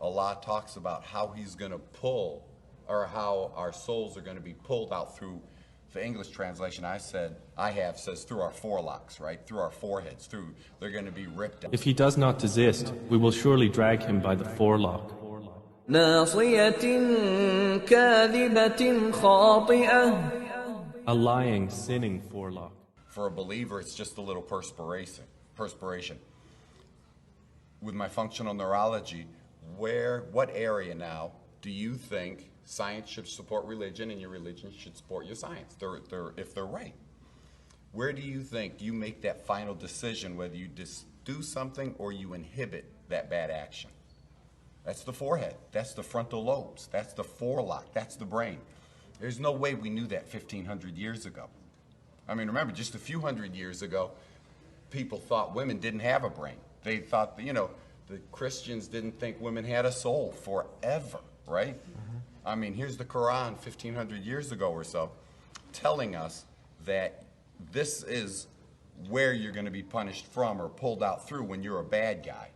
Allah talks about how He's going to pull, or how our souls are going to be pulled out through. The English translation I have says through our forelocks, right? Through our foreheads, they're going to be ripped out. If he does not desist, we will surely drag him by the forelock. ناصية كاذبة خاطئة. A lying, sinning forelock. For a believer, it's just a little perspiration. With my functional neurology, what area now do you think science should support religion and your religion should support your science, if they're right? Where do you think you make that final decision whether you do something or you inhibit that bad action? That's the forehead. That's the frontal lobes. That's the forelock. That's the brain. There's no way we knew that 1,500 years ago. I mean, remember, just a few hundred years ago, people thought women didn't have a brain. They thought, the Christians didn't think women had a soul forever, right? I mean, here's the Koran 1,500 years ago or so telling us that this is where you're going to be punished from or pulled out through when you're a bad guy.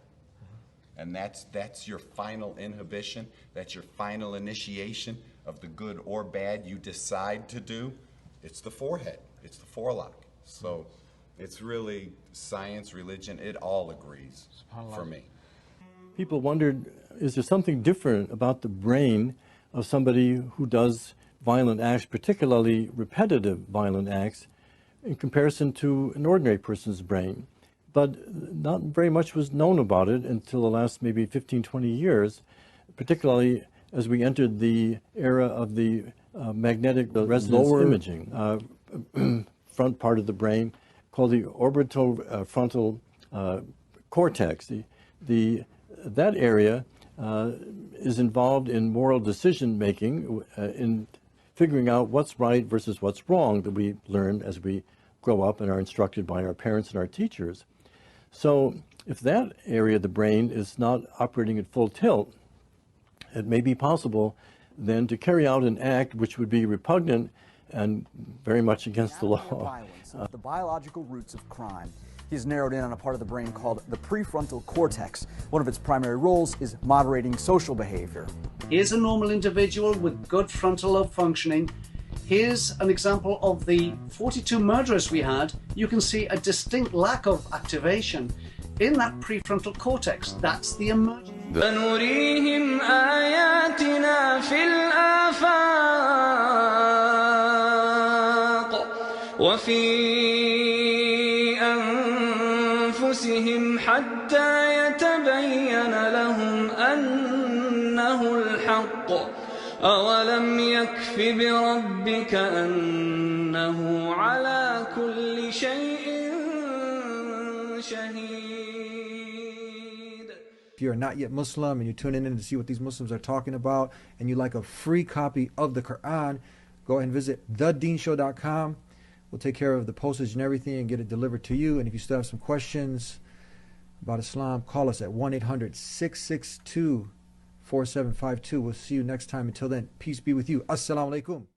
And that's your final inhibition. That's your final initiation of the good or bad you decide to do. It's the forehead. It's the forelock. So it's really science, religion, it all agrees for me. People wondered, is there something different about the brain of somebody who does violent acts, particularly repetitive violent acts, in comparison to an ordinary person's brain? But not very much was known about it until the last maybe 15, 20 years, particularly as we entered the era of the magnetic resonance imaging, front part of the brain called the orbitofrontal cortex. That area is involved in moral decision making, in figuring out what's right versus what's wrong, that we learn as we grow up and are instructed by our parents and our teachers. So if that area of the brain is not operating at full tilt, it may be possible then to carry out an act which would be repugnant and very much against the law. The biological roots of crime. He's narrowed in on a part of the brain called the prefrontal cortex. One of its primary roles is moderating social behavior. Here's a normal individual with good frontal lobe functioning. Here's an example of the 42 murderers we had. You can see a distinct lack of activation in that prefrontal cortex. That's the emerging. فنريهم آياتنا في الآفاق وفي أنفسهم حتى يتبين لهم أنه الحق أولم يكف بربك أنه على كل شيء شهيد. If you are not yet Muslim and you tune in to see what these Muslims are talking about and you like a free copy of the Quran, go ahead and visit thedeenshow.com. We'll take care of the postage and everything and get it delivered to you. And if you still have some questions about Islam, call us at 1-800-662-4752. We'll see you next time. Until then, peace be with you. Assalamu alaikum.